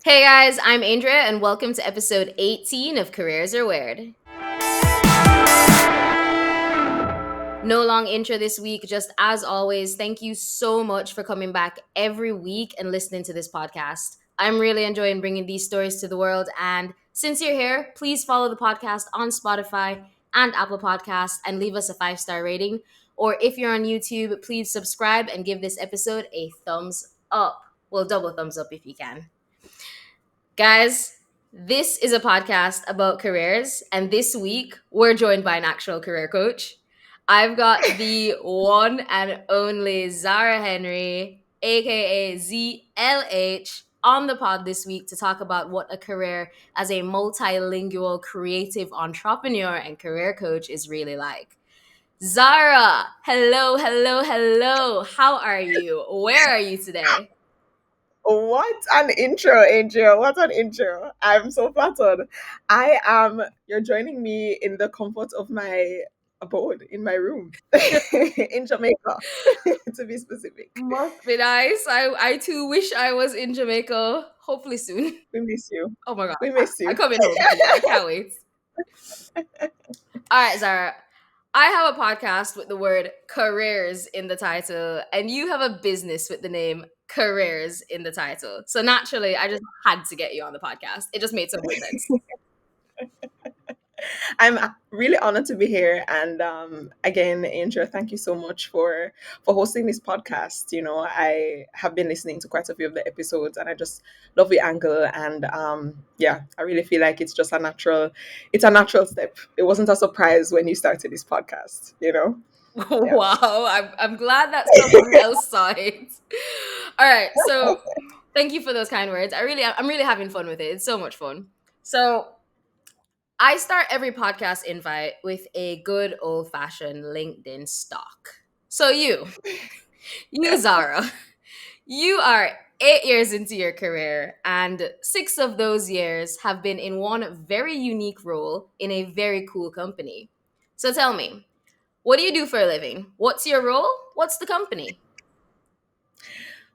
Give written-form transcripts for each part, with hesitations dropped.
Hey guys, I'm Andrea, and welcome to episode 18 of Careers Are Weird. No long intro this week, just as always, thank you so much for coming back every week and listening to this podcast. I'm really enjoying bringing these stories to the world, and since you're here, please follow the podcast on Spotify and Apple Podcasts and leave us a 5-star rating. Or if you're on YouTube, please subscribe and give this episode a thumbs up. Well, double thumbs up if you can. Guys, this is a podcast about careers, and this week we're joined by an actual career coach. I've got the one and only Zahra Henry, aka ZLH, on the pod this week to talk about what a career as a multilingual creative entrepreneur and career coach is really like. Zahra, hello, hello, hello. How are you? Where are you today? What an intro, Angel. What an intro. I'm so flattered. You're joining me in the comfort of my abode in my room in Jamaica, to be specific. Must be nice. I too wish I was in Jamaica. Hopefully soon. We miss you. Oh my god. We miss I'm you. coming home too. I can't wait. All right, Zara. I have a podcast with the word careers in the title, and you have a business with the name Careers in the title. So naturally, I just had to get you on the podcast. It just made so much sense. I'm really honored to be here. And again, Angel, thank you so much for hosting this podcast. I have been listening to quite a few of the episodes, and I just love the angle. And yeah, I really feel like it's a natural step. It wasn't a surprise when you started this podcast. Yeah. Wow, I'm glad that someone else saw it. All right, so thank you for those kind words. I'm really having fun with it. It's so much fun. So I start every podcast invite with a good old fashioned LinkedIn stock. So you Zara, you are 8 years into your career, and 6 of those years have been in one very unique role in a very cool company. So tell me, what do you do for a living? What's your role? What's the company?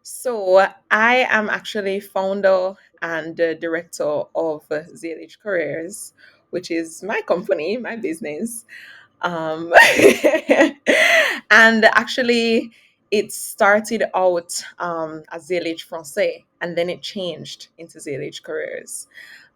So I am actually founder and director of ZLH Careers, which is my company, my business. Um, and actually, it started out as ZLH Francais, and then it changed into ZLH Careers.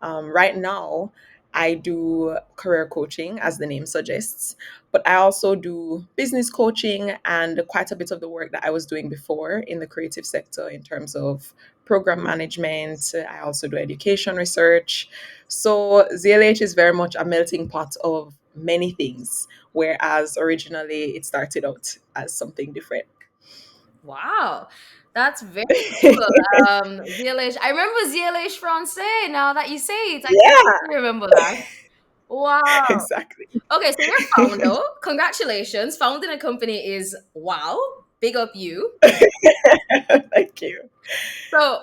Right now, I do career coaching, as the name suggests, but I also do business coaching and quite a bit of the work that I was doing before in the creative sector in terms of program management. I also do education research. So ZLH is very much a melting pot of many things, whereas originally it started out as something different. Wow, that's very cool. ZLH, I remember ZLH Francais now that you say it. I Yeah, can remember that. Wow. exactly. Okay, so you're founder. Congratulations. Founding a company is wow. Big up you. Thank you. So,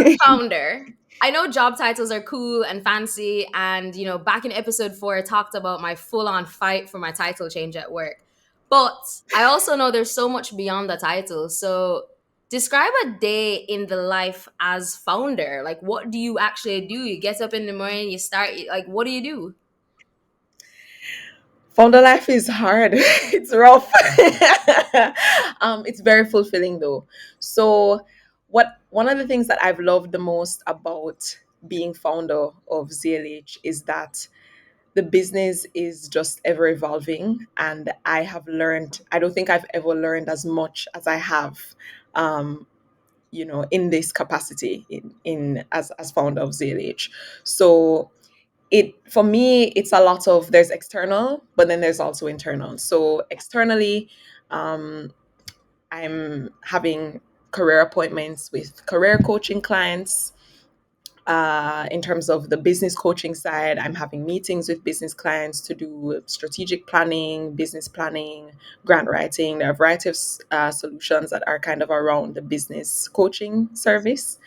as founder, I know job titles are cool and fancy. And, back in episode 4, I talked about my full on fight for my title change at work. But I also know there's so much beyond the title. So, describe a day in the life as founder. Like, what do you actually do? You get up in the morning, you start, like, what do you do? Founder life is hard. It's rough. It's very fulfilling though. So, what one of the things that I've loved the most about being founder of ZLH is that the business is just ever evolving, and I don't think I've ever learned as much as I have, um, in this capacity in as founder of ZLH. So it for me it's a lot of, there's external but then there's also internal. So externally, um, I'm having career appointments with career coaching clients. In terms of the business coaching side, I'm having meetings with business clients to do strategic planning, business planning, grant writing. There are a variety of solutions that are kind of around the business coaching service.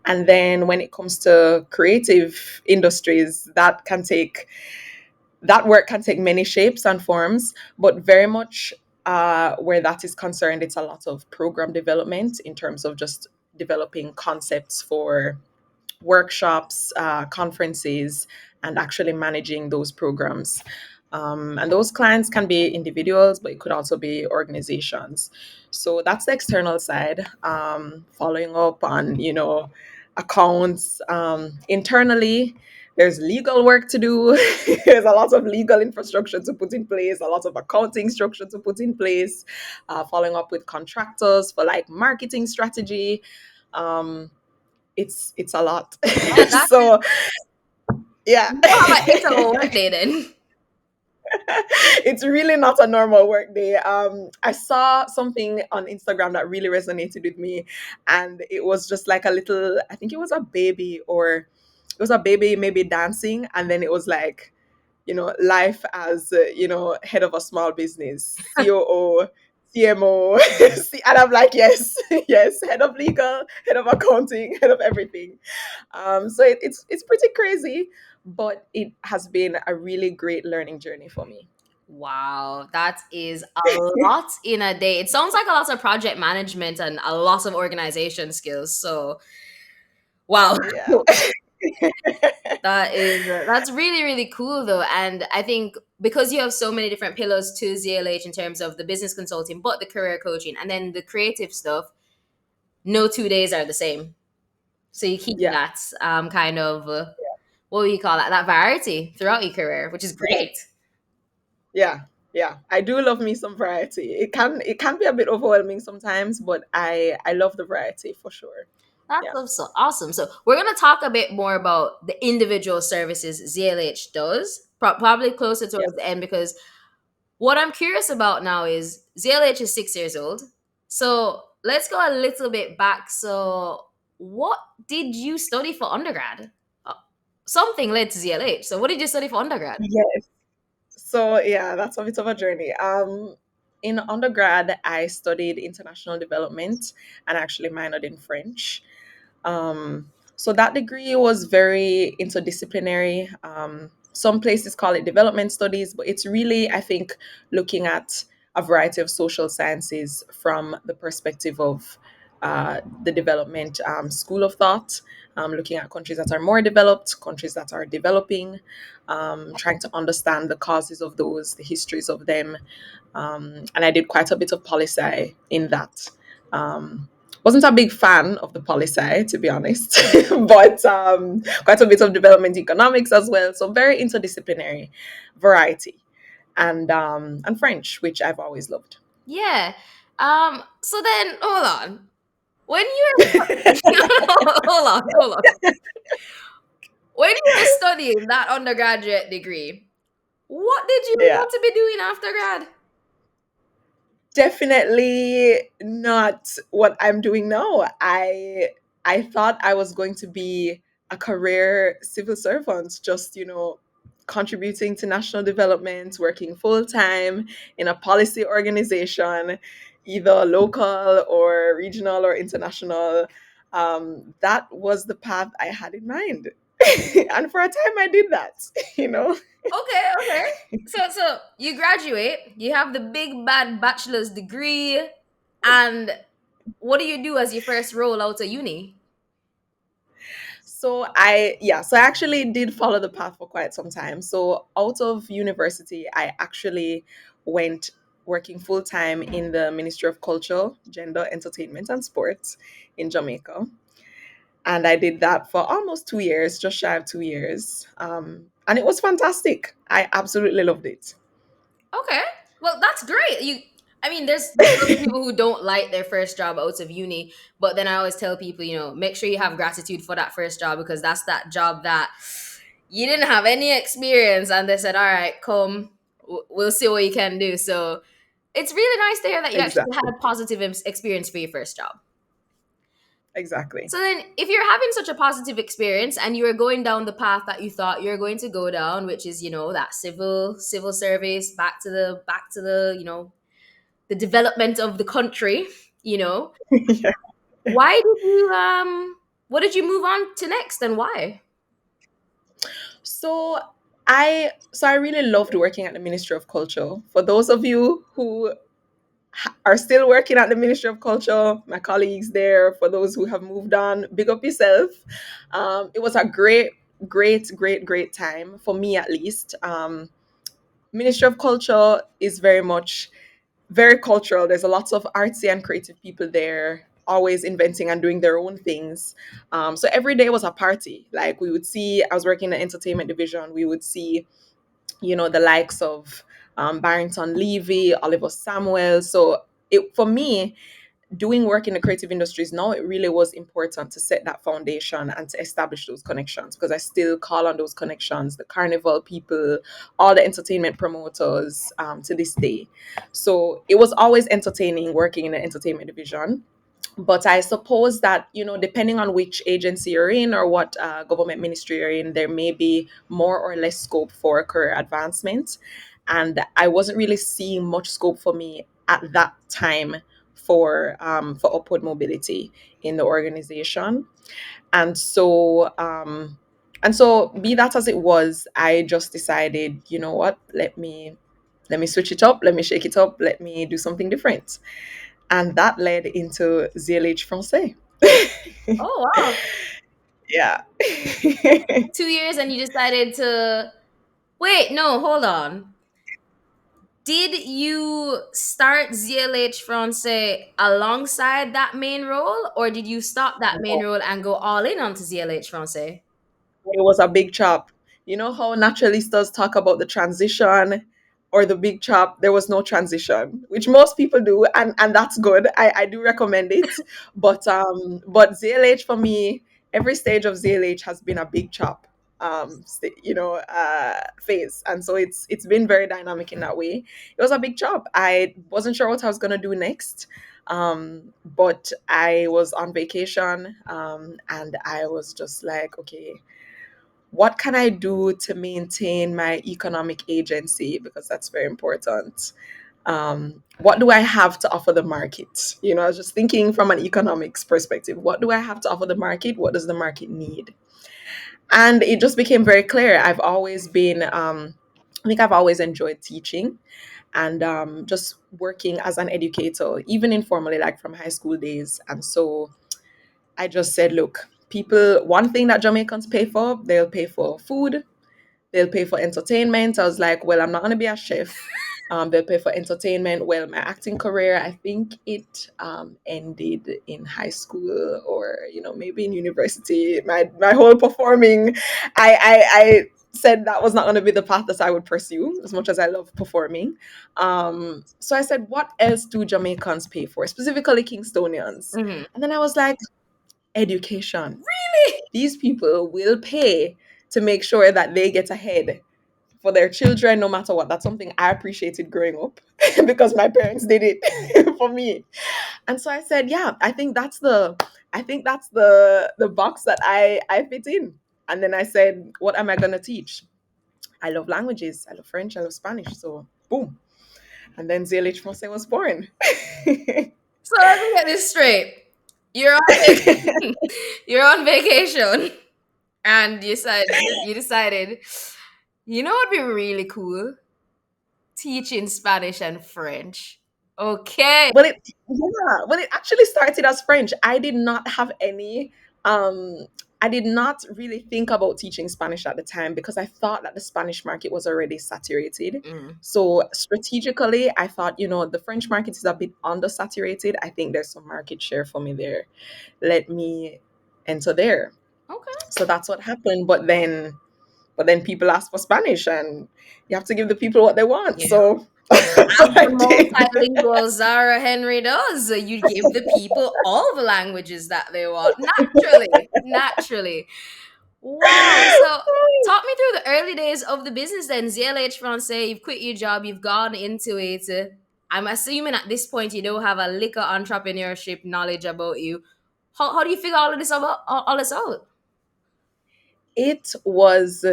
And then when it comes to creative industries, that work can take many shapes and forms, but very much where that is concerned, it's a lot of program development in terms of just developing concepts for workshops, conferences, and actually managing those programs. And those clients can be individuals, but it could also be organizations. So that's the external side. Following up on, accounts. Internally, there's legal work to do. There's a lot of legal infrastructure to put in place, a lot of accounting structure to put in place, following up with contractors for like marketing strategy. Um, it's a lot. Yeah, that So yeah. you don't have an 8 hour workday then. It's really not a normal work day. I saw something on Instagram that really resonated with me, and it was just like a little. I think it was a baby, or it was a baby maybe dancing, and then it was like, life as head of a small business, COO, CMO, and I'm like, yes, yes, head of legal, head of accounting, head of everything. So it's pretty crazy, but it has been a really great learning journey for me. Wow, that is a lot in a day. It sounds like a lot of project management and a lot of organization skills. So, wow, Yeah. that's really really cool though. And I think because you have so many different pillars to ZLH in terms of the business consulting, but the career coaching and then the creative stuff, no 2 days are the same. So you keep Yeah. that kind of what do you call that? That variety throughout your career, which is great. Yeah. Yeah. I do love me some variety. It can be a bit overwhelming sometimes, but I love the variety for sure. Yeah. That's so awesome. So we're gonna talk a bit more about the individual services ZLH does, probably closer Yeah. towards the end, because what I'm curious about now is ZLH is 6 years old. So let's go a little bit back. So what did you study for undergrad? Uh, Something led to ZLH. So what did you study for undergrad? Yes. So yeah, that's a bit of a journey. In undergrad, I studied international development and actually minored in French. So that degree was very interdisciplinary. Some places call it development studies, but it's really, I think, looking at a variety of social sciences from the perspective of the development school of thought, looking at countries that are more developed, countries that are developing, trying to understand the causes of those, the histories of them. And I did quite a bit of policy in that. Wasn't a big fan of the poli sci, to be honest, but quite a bit of development economics as well. So very interdisciplinary variety, and French, which I've always loved. Yeah. So then hold on. When you were hold on. When you were studying that undergraduate degree, what did you Yeah. want to be doing after grad? Definitely not what I'm doing now. I thought I was going to be a career civil servant, just contributing to national development, working full time in a policy organization, either local or regional or international. That was the path I had in mind, and for a time I did that. You know. Okay, okay. So you graduate, you have the big bad bachelor's degree, and what do you do as your first roll out of uni? So I actually did follow the path for quite some time. So out of university, I actually went working full time in the Ministry of Culture, Gender, Entertainment and Sports in Jamaica. And I did that for almost 2 years, just shy of 2 years. And it was fantastic. I absolutely loved it. Okay. Well, that's great. I mean, there's some people who don't like their first job out of uni, but then I always tell people, make sure you have gratitude for that first job because that's that job that you didn't have any experience and they said, "All right, come, we'll see what you can do." So, it's really nice to hear that you actually had Exactly. a positive experience for your first job. Exactly. So then, if you're having such a positive experience and you are going down the path that you thought you're going to go down, which is that civil service, back to the the development of the country, you know, Yeah. why did you what did you move on to next and why? So I really loved working at the Ministry of Culture. For those of you who are still working at the Ministry of Culture, my colleagues there, for those who have moved on, big up yourself. It was a great time for me, at least. Ministry of Culture is very cultural. There's a lots of artsy and creative people there, always inventing and doing their own things. So every day was a party. Like, we would see, I was working in the entertainment division, we would see, the likes of Barrington Levy, Oliver Samuel. So for me, doing work in the creative industries now, it really was important to set that foundation and to establish those connections, because I still call on those connections, the carnival people, all the entertainment promoters, to this day. So it was always entertaining working in the entertainment division. But I suppose that, depending on which agency you're in or what government ministry you're in, there may be more or less scope for career advancement. And I wasn't really seeing much scope for me at that time for upward mobility in the organization. And so be that as it was, I just decided, you know what, let me switch it up, let me shake it up, let me do something different. And that led into ZLH Francais. Oh wow. Yeah. 2 years and you decided to wait, no, hold on. Did you start ZLH Francais alongside that main role, or did you stop that main No, role and go all in onto ZLH Francais? it was a big chop. You know how naturalistas talk about the transition or the big chop? There was no transition, which most people do, and that's good. I do recommend it. But ZLH for me, every stage of ZLH has been a big chop phase, and so it's been very dynamic in that way. It was a big chop. I wasn't sure what I was gonna do next, but I was on vacation, and I was just like, okay, what can I do to maintain my economic agency? Because that's very important. What do I have to offer the market? I was just thinking from an economics perspective. What do I have to offer the market? What does the market need? And it just became very clear. I think I've always enjoyed teaching and just working as an educator, even informally, like from high school days. And so I just said, look, people, one thing that Jamaicans pay for, they'll pay for food, they'll pay for entertainment. I was like, well, I'm not going to be a chef. They'll pay for entertainment. Well, my acting career, I think it ended in high school or, maybe in university. My whole performing, I said that was not going to be the path that I would pursue as much as I love performing. So I said, what else do Jamaicans pay for, specifically Kingstonians? Mm-hmm. And then I was like, education. These people will pay to make sure that they get ahead for their children, no matter what. That's something I appreciated growing up because my parents did it for me. And so I said, yeah, I think that's the box that I fit in. And then I said, what am I gonna teach? I love languages. I love French. I love Spanish. So boom. And then ZLH Francais was born. So let me get this straight. You're on you're on vacation and you decided, you know what'd be really cool? Teaching Spanish and French. Okay. Well, it actually started as French. Um I did not really think about teaching Spanish at the time because I thought that the Spanish market was already saturated. Mm. So strategically, I thought, the French market is a bit undersaturated. I think there's some market share for me there. Let me enter there. Okay. So that's what happened. But then people ask for Spanish and you have to give the people what they want. Yeah. So that's As what I the did. multilingual Zahra Henry does, you give the people all the languages that they want. Naturally. Naturally. Wow. So talk me through the early days of the business then. ZLH Francais, you've quit your job, you've gone into it. I'm assuming at this point you don't have a liquor entrepreneurship knowledge about you. How do you figure all this out? It was,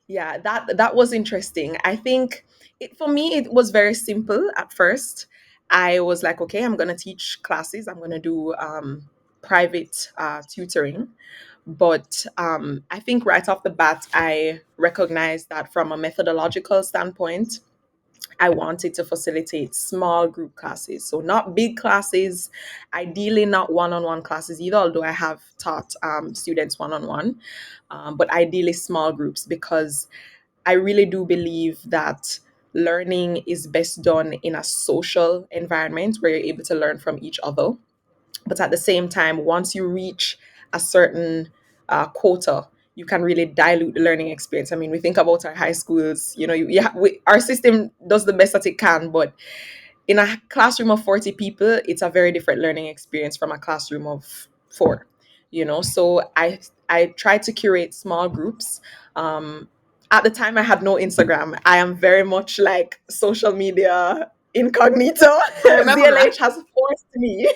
yeah, that was interesting. I think for me it was very simple at first. I was like, okay, I'm gonna teach classes. I'm gonna do private tutoring. But I think right off the bat, I recognized that from a methodological standpoint, I wanted to facilitate small group classes. So, not big classes, ideally not one on one classes either, although I have taught students one on one, but ideally small groups, because I really do believe that learning is best done in a social environment where you're able to learn from each other. But at the same time, once you reach a certain quota, you can really dilute the learning experience. I mean, we think about our high schools, our system does the best that it can, but in a classroom of 40 people, it's a very different learning experience from a classroom of four, So I try to curate small groups. At the time, I had no Instagram. I am very much like social media incognito. I remember that. ZLH has forced me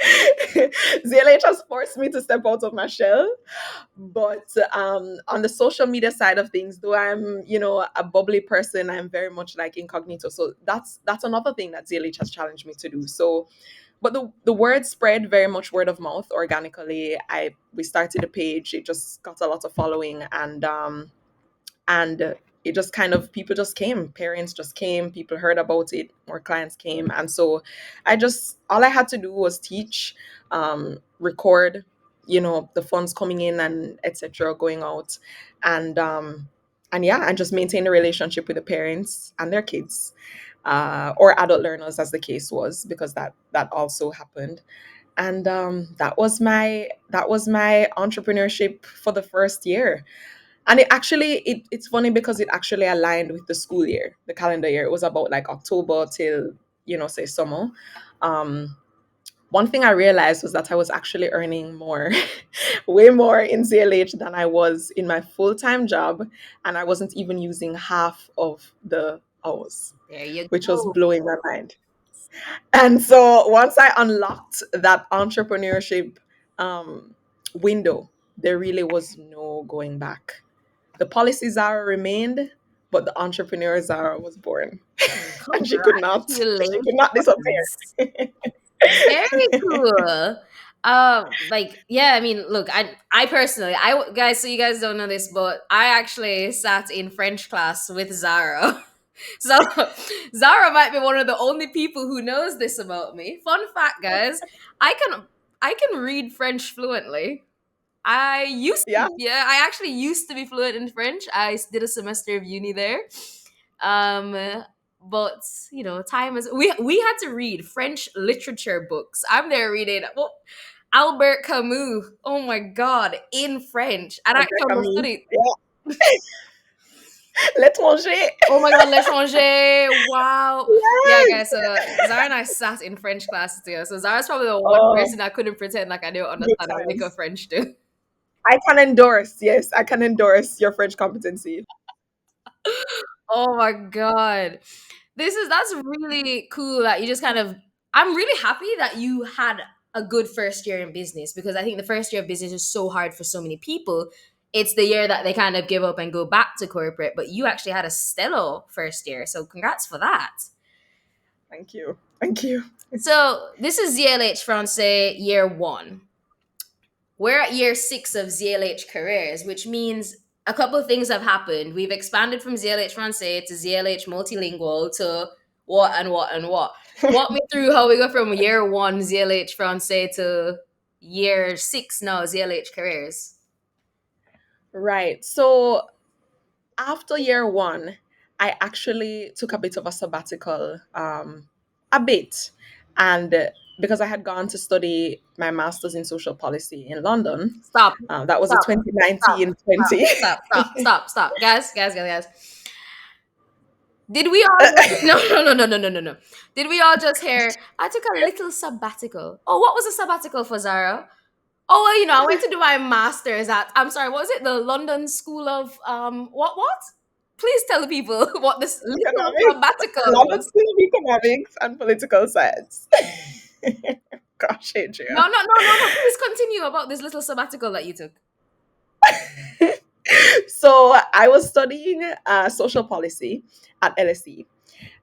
ZLH has forced me to step out of my shell. But on the social media side of things, though I'm, a bubbly person, I'm very much like incognito. So that's another thing that ZLH has challenged me to do. So, but the word spread very much word of mouth organically. We started a page, it just got a lot of following, and it just kind of, people just came, parents just came, people heard about it, more clients came. And so all I had to do was teach, record, the funds coming in and etc going out, and yeah, and just maintain the relationship with the parents and their kids, or adult learners as the case was, because that also happened. And that was my entrepreneurship for the first year. And it's funny because it actually aligned with the school year, the calendar year. It was about like October till, say summer. um One thing I realized was that I was actually earning more, way more in ZLH than I was in my full-time job, and I wasn't even using half of the hours, There you which was go. blowing my mind. And so once I unlocked that entrepreneurship um window, there really was no going back. The policy Zara remained, but the entrepreneur Zara was born. And she could not Congratulations. disappear. Very cool. Like, yeah, I mean, look, I personally, guys, so you guys don't know this, but I actually sat in French class with Zara. So Zara might be one of the only people who knows this about me. Fun fact, guys, I can I can read French fluently. Yeah. Yeah, I actually used to be fluent in French. Did a semester of uni there. Um, but time is we had to read French literature books. I'm there reading Albert Camus. Oh my god, in French, and I Albert actually understood Camus. it. Yeah. L'étranger. Oh my god, l'étranger! Wow. Yeah, Yes. guys. So Zara and I sat in French classes together. So Zara's probably the one Oh, person I couldn't pretend like I don't good understand a lick of times. French to. I can endorse. Yes, I can endorse your French competency. Oh my god. That's really cool that you just kind of I'm really happy that you had a good first year in business, because I think the first year of business is so hard for so many people. It's the year that they kind of give up and go back to corporate, but you actually had a stellar first year. So congrats for that. Thank you. Thank you. So this is ZLH Francais year 1. We're at year 6 of ZLH Careers, which means a couple of things have happened. We've expanded from ZLH Francais to ZLH Multilingual to what and what and what. Walk me through how we go from year 1 ZLH Francais to year 6 now ZLH Careers. Right. So after year one, I actually took a bit of a sabbatical, a bit, and because I had gone to study my master's in social policy in London. Stop. That was a Stop. Stop. 2019 Stop. 20. Stop. Stop. Stop. Stop. Guys. Did we all just no. Did we all just hear I took a little sabbatical? Oh, what was a sabbatical for Zara? Oh well, I went to do my master's at I'm sorry, what was it? The London School of what? Please tell the people what this little Economics, sabbatical London was. School of Economics and Political Science. Gosh, No, Adria. no, no, no, no. Please continue about this little sabbatical that you took. So I was studying social policy at LSE,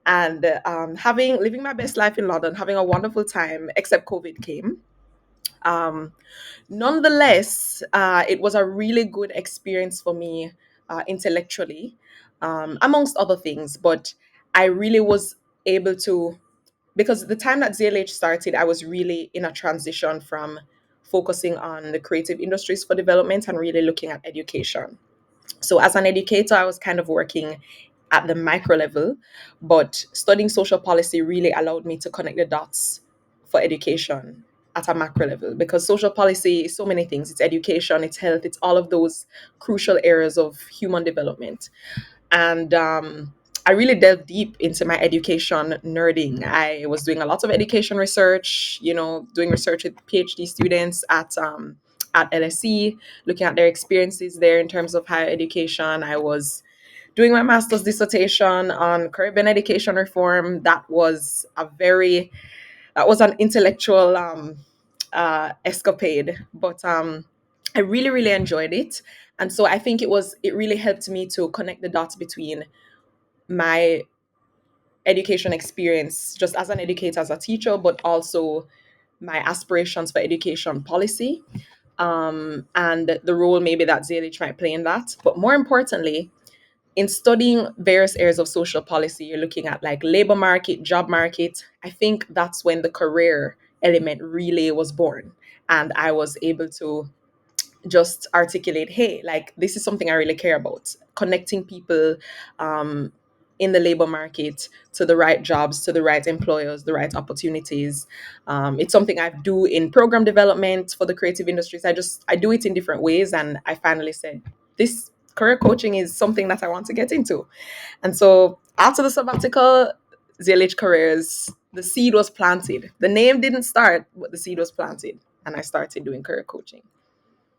and having living my best life in London, having a wonderful time, except COVID came. Um, Nonetheless, it was a really good experience for me intellectually, amongst other things. But I really was able to, because the time that ZLH started, I was really in a transition from focusing on the creative industries for development and really looking at education. So, as an educator, I was kind of working at the micro level, but studying social policy really allowed me to connect the dots for education at a macro level, because social policy is so many things. It's education, it's health, it's all of those crucial areas of human development. And I really delved deep into my education nerding. I was doing a lot of education research, doing research with PhD students at LSE, looking at their experiences there in terms of higher education. I was doing my master's dissertation on Caribbean education reform. That was an intellectual escapade, but I really, really enjoyed it. And so I think it really helped me to connect the dots between my education experience just as an educator, as a teacher, but also my aspirations for education policy, and the role maybe that ZLH might play in that. But more importantly, in studying various areas of social policy, you're looking at like labor market, job market. I think that's when the career element really was born. And I was able to just articulate, hey, like this is something I really care about. Connecting people um, in the labor market to the right jobs, to the right employers, the right opportunities. It's something I do in program development for the creative industries. I do it in different ways. And I finally said, this career coaching is something that I want to get into. And so after the sabbatical, ZLH Careers, the seed was planted. The name didn't start, but the seed was planted. And I started doing career coaching.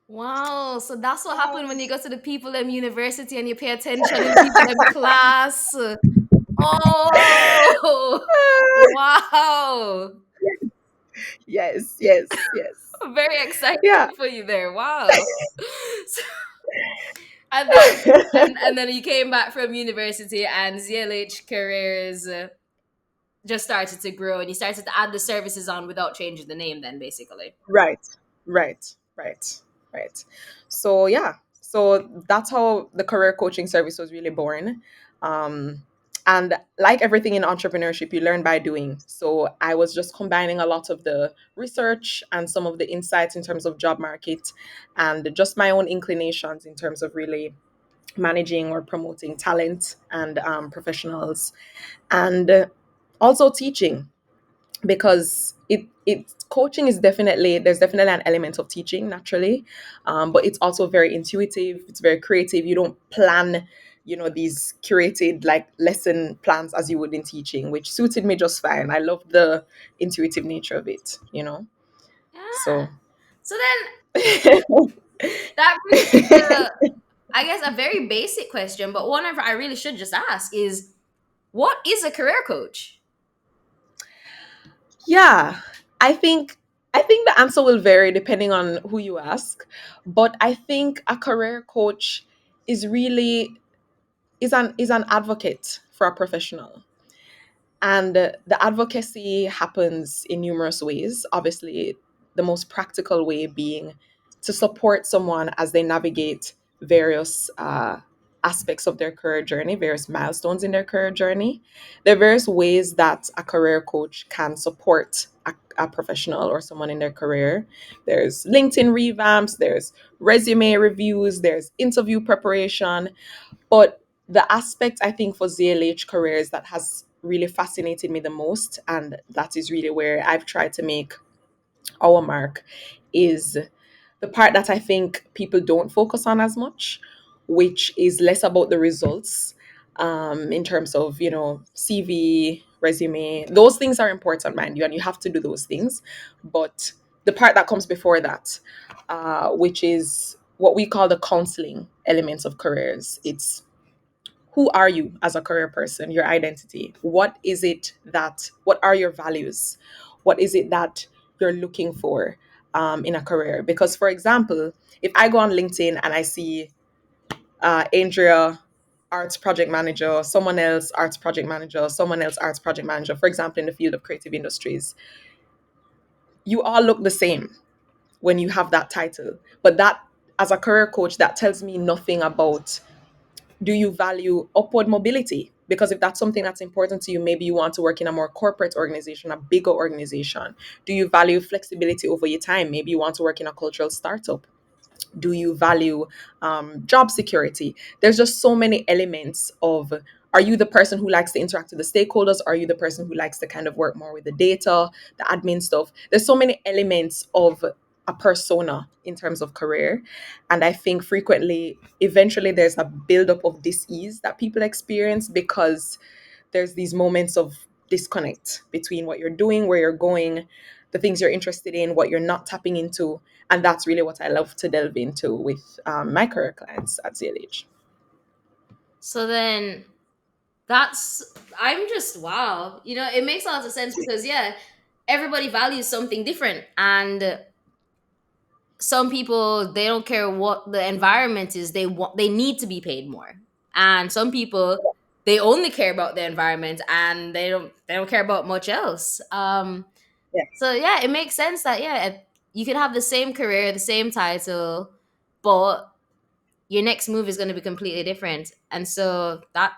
Wow, so that's what happened when you go to the people in university and you pay attention in people in class. Oh, wow. Yes, yes, yes. I'm very excited Yeah. for you there. Wow. So- and then and then you came back from university and ZLH Careers just started to grow and you started to add the services on without changing the name then basically. Right, right, right, right. So yeah, so that's how the career coaching service was really born. Um, and like everything in entrepreneurship, you learn by doing. So I was just combining a lot of the research and some of the insights in terms of job market and just my own inclinations in terms of really managing or promoting talent and professionals, and also teaching, because it coaching is definitely, there's definitely an element of teaching naturally, but it's also very intuitive, it's very creative. You don't plan these curated like lesson plans as you would in teaching, which suited me just fine. I love the intuitive nature of it. Yeah. So So then that brings me to, I guess, a very basic question, but one I really should just ask is, what is a career coach? yeah, i think I think the answer will vary depending on who you ask, but I think a career coach is really is an advocate for a professional. And the advocacy happens in numerous ways. Obviously, the most practical way being to support someone as they navigate various aspects of their career journey, various milestones in their career journey. There are various ways that a career coach can support a professional or someone in their career. There's LinkedIn revamps, there's resume reviews, there's interview preparation, but the aspect I think for ZLH careers that has really fascinated me the most, and that is really where I've tried to make our mark, is the part that I think people don't focus on as much, which is less about the results, in terms of, CV, resume. Those things are important, mind you, and you have to do those things. But the part that comes before that, which is what we call the counseling elements of careers. It's who are you as a career person, your identity. What are your values? What is it that you're looking for in a career? Because, for example, if I go on LinkedIn and I see Andrea, arts project manager, someone else, arts project manager, someone else, arts project manager, for example, in the field of creative industries, you all look the same when you have that title. But that, as a career coach, that tells me nothing about, do you value upward mobility? Because if that's something that's important to you, maybe you want to work in a more corporate organization, a bigger organization. Do you value flexibility over your time? Maybe you want to work in a cultural startup. Do you value job security? There's just so many elements of, are you the person who likes to interact with the stakeholders? Are you the person who likes to kind of work more with the data, the admin stuff? There's so many elements of a persona in terms of career. And I think frequently, eventually, there's a buildup of dis-ease that people experience because there's these moments of disconnect between what you're doing, where you're going, the things you're interested in, what you're not tapping into. And that's really what I love to delve into with my career clients at ZLH. So then that's I'm just wow. It makes a lot of sense because yeah, everybody values something different, and some people, they don't care what the environment is, they need to be paid more. And some people, they only care about the environment and they don't care about much else. Yeah. So yeah, it makes sense that yeah, you could have the same career, the same title, but your next move is going to be completely different. And so that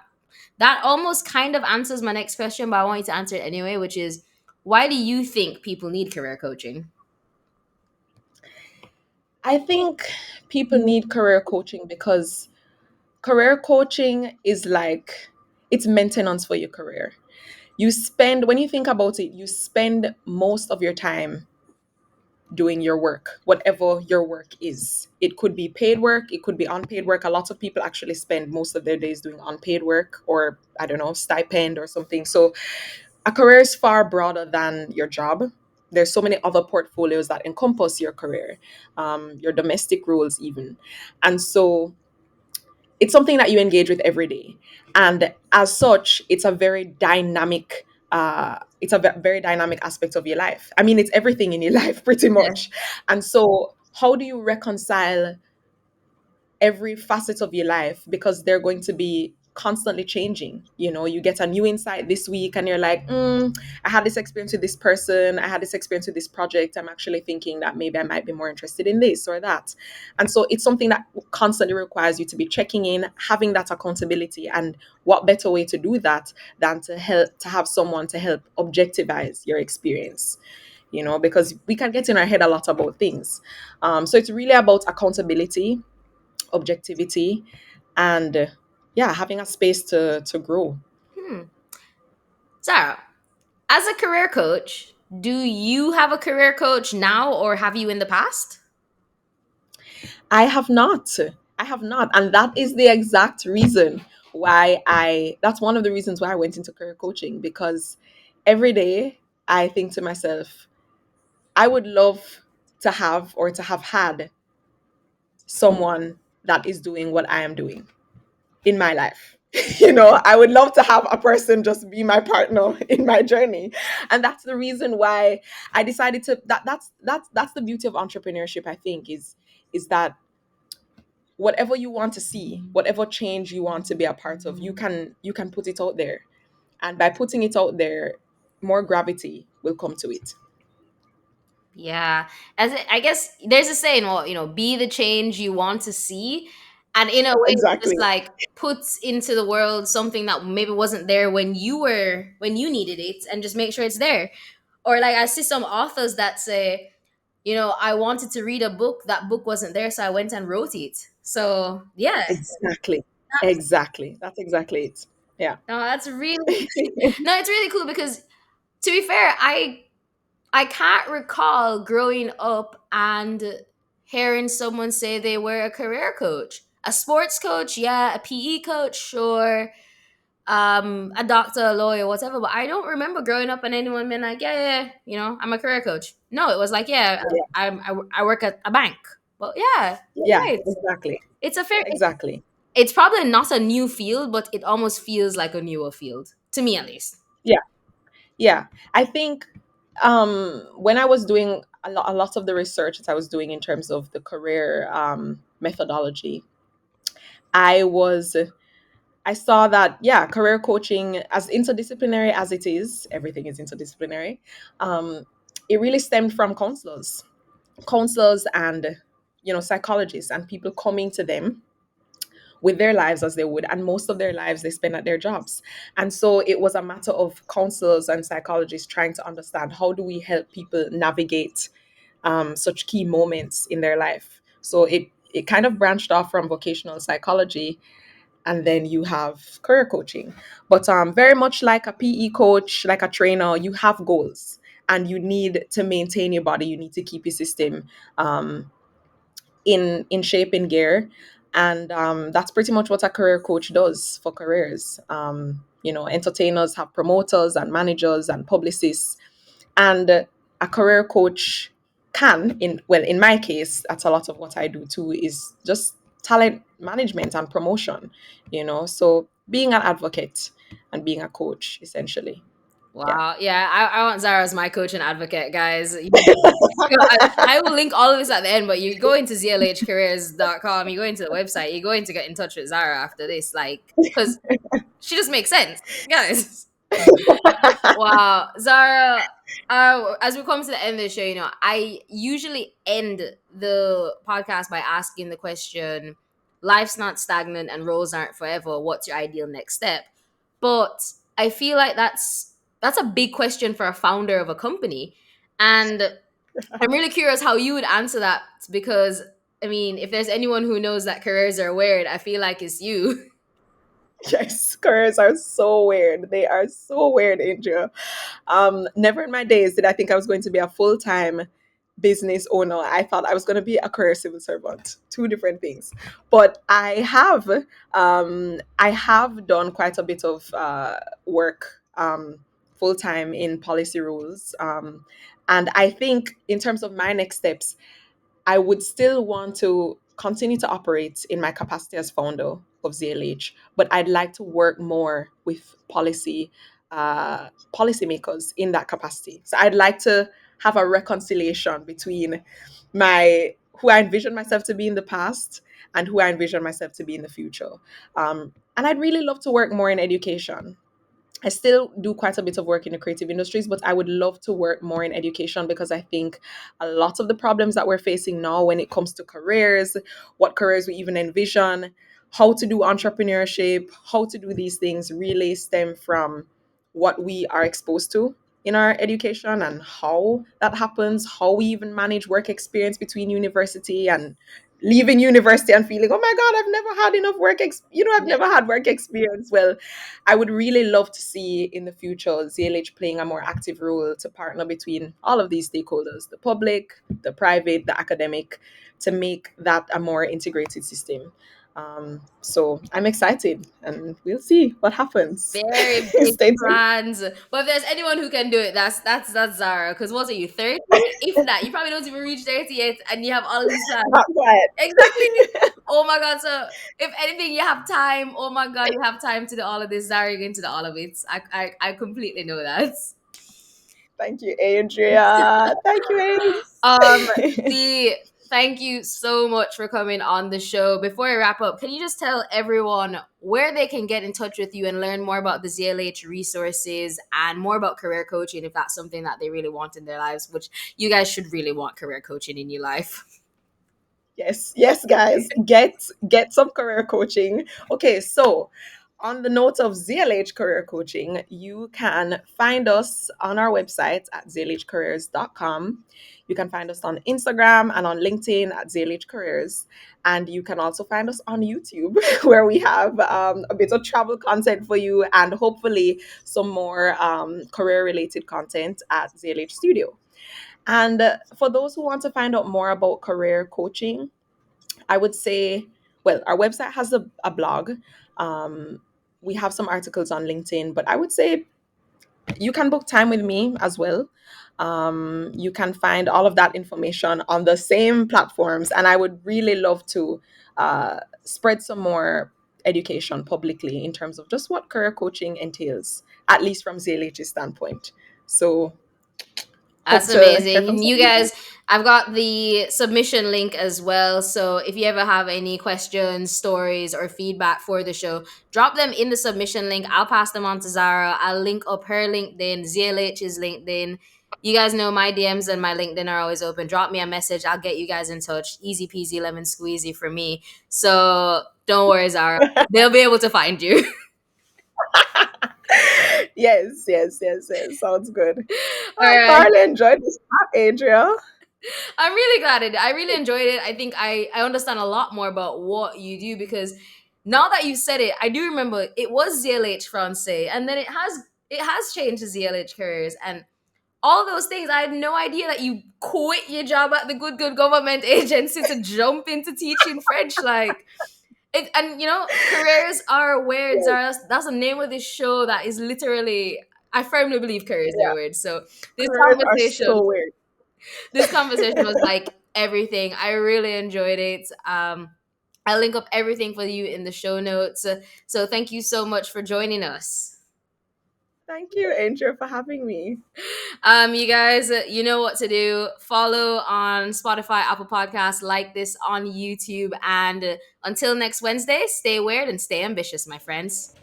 almost kind of answers my next question, but I want you to answer it anyway, which is, why do you think people need career coaching? I think people need career coaching because career coaching is like, it's maintenance for your career. You spend, when you think about it, you spend most of your time doing your work, whatever your work is. It could be paid work, it could be unpaid work. A lot of people actually spend most of their days doing unpaid work, or I don't know, stipend or something. So a career is far broader than your job. There's so many other portfolios that encompass your career, your domestic roles even. And so it's something that you engage with every day, and as such it's a very dynamic very dynamic aspect of your life. I mean, it's everything in your life pretty Yeah. much. And so how do you reconcile every facet of your life, because they're going to be constantly changing. You get a new insight this week and you're like, I had this experience with this person, I had this experience with this project, I'm actually thinking that maybe I might be more interested in this or that. And so it's something that constantly requires you to be checking in, having that accountability. And what better way to do that than to have someone to help objectivize your experience, because we can get in our head a lot about things. So it's really about accountability, objectivity, and yeah, having a space to grow. Hmm. Sarah, as a career coach, do you have a career coach now or have you in the past? I have not i have not and that is the exact reason why I that's one of the reasons why I went into career coaching, because every day I think to myself, I would love to have, or to have had, someone that is doing what I am doing in my life. I would love to have a person just be my partner in my journey. And that's the reason why I decided to that's the beauty of entrepreneurship, I think, is that whatever you want to see, whatever change you want to be a part of, you can put it out there. And by putting it out there, more gravity will come to it. Yeah. I guess there's a saying, well, be the change you want to see. And in a way, it just Exactly. like puts into the world something that maybe wasn't there when you needed it, and just make sure it's there. Or like I see some authors that say, I wanted to read a book, that book wasn't there, so I went and wrote it. So yeah, Exactly. that's, Exactly. That's exactly it. Yeah. no, that's really no, it's really cool because to be fair, I can't recall growing up and hearing someone say they were a career coach. A sports coach, yeah, a PE coach, sure. A doctor, a lawyer, whatever. But I don't remember growing up and anyone being like, yeah, yeah, I'm a career coach. No, it was like, yeah, Yeah. I work at a bank. But yeah, you're Yeah, right. exactly. It's a fair. Exactly. It's probably not a new field, but it almost feels like a newer field to me, at least. Yeah. Yeah. I think when I was doing a lot of the research that I was doing in terms of the career methodology, I was I saw that, yeah, career coaching, as interdisciplinary as it is, everything is interdisciplinary. Um, it really stemmed from counselors and psychologists and people coming to them with their lives as they would, and most of their lives they spend at their jobs. And so it was a matter of counselors and psychologists trying to understand how do we help people navigate such key moments in their life. So it kind of branched off from vocational psychology, and then you have career coaching. But very much like a PE coach, like a trainer, you have goals, and you need to maintain your body. You need to keep your system um, in shape, in gear, and that's pretty much what a career coach does for careers. Entertainers have promoters and managers and publicists, and a career coach can, in my case, that's a lot of what I do too, is just talent management and promotion. So being an advocate and being a coach, essentially. Yeah. Wow. Yeah, I want Zara as my coach and advocate, guys. I will link all of this at the end, but you go into zlhcareers.com, you go into the website, you're going to get in touch with Zara after this, like, because she just makes sense, guys. Wow, Zara. As we come to the end of the show, I usually end the podcast by asking the question: "Life's not stagnant and roles aren't forever. What's your ideal next step?" But I feel like that's a big question for a founder of a company, and I'm really curious how you would answer that, because I mean, if there's anyone who knows that careers are weird, I feel like it's you. Yes, careers are so weird. They are so weird, Angel. Never in my days did I think I was going to be a full-time business owner. I thought I was going to be a career civil servant. Two different things. But I have done quite a bit of work full-time in policy roles. And I think in terms of my next steps, I would still want to continue to operate in my capacity as founder of ZLH, but I'd like to work more with policymakers in that capacity. So I'd like to have a reconciliation between my who I envision myself to be in the past and who I envision myself to be in the future. And I'd really love to work more in education. I still do quite a bit of work in the creative industries, but I would love to work more in education, because I think a lot of the problems that we're facing now when it comes to careers, what careers we even envision, how to do entrepreneurship, how to do these things really stem from what we are exposed to in our education, and how that happens, how we even manage work experience between university and leaving university and feeling, oh my God, I've never had enough I've Yeah. never had work experience. Well, I would really love to see in the future ZLH playing a more active role to partner between all of these stakeholders, the public, the private, the academic, to make that a more integrated system. So I'm excited, and we'll see what happens. Very big Stay tuned. plans. But if there's anyone who can do it, that's Zara. Because what are you, 30? If that, you probably don't even reach 30 yet, and you have all of these plans. Not quiet. Exactly. Oh my god. So if anything, you have time. Oh my god, you have time to do all of this. Zara, you're going to do all of it. I completely know that. Thank you, Adria. Thank you, Um, Ace. the Thank you so much for coming on the show. Before I wrap up, can you just tell everyone where they can get in touch with you and learn more about the ZLH resources and more about career coaching, if that's something that they really want in their lives, which you guys should really want career coaching in your life. Yes, yes, guys, get some career coaching. Okay, so on the note of ZLH career coaching, you can find us on our website at zlhcareers.com. You can find us on Instagram and on LinkedIn at ZLH Careers. And you can also find us on YouTube, where we have a bit of travel content for you, and hopefully some more career related content at ZLH Studio. And for those who want to find out more about career coaching, I would say, well, our website has a blog. Um, we have some articles on LinkedIn, but I would say you can book time with me as well. You can find all of that information on the same platforms. And I would really love to spread some more education publicly in terms of just what career coaching entails, at least from ZLH's standpoint. So That's hope to hear amazing. from And some you of you guys, guys. I've got the submission link as well. So if you ever have any questions, stories, or feedback for the show, drop them in the submission link. I'll pass them on to Zara. I'll link up her LinkedIn, ZLH's LinkedIn. You guys know my DMs and my LinkedIn are always open. Drop me a message. I'll get you guys in touch. Easy peasy lemon squeezy for me. So don't worry, Zara. They'll be able to find you. Yes, yes, yes, yes. Sounds good. All I right. thoroughly enjoyed this talk, Adria. I'm really glad I really enjoyed it. I think I understand a lot more about what you do because now that you said it, I do remember it was ZLH Francais and then it has changed to ZLH Careers and all those things. I had no idea that you quit your job at the Good Government Agency to jump into teaching French. Like it, and careers are weird. Yes, Zara. That's the name of this show. That is literally. I firmly believe careers are yeah. weird. So this Careers are conversation, so weird. this conversation was like everything. I really enjoyed it. I'll link up everything for you in the show notes. So thank you so much for joining us. Thank you, Adria, for having me. You guys, you know what to do. Follow on Spotify, Apple Podcasts, like this on YouTube, and until next Wednesday, stay weird and stay ambitious, my friends.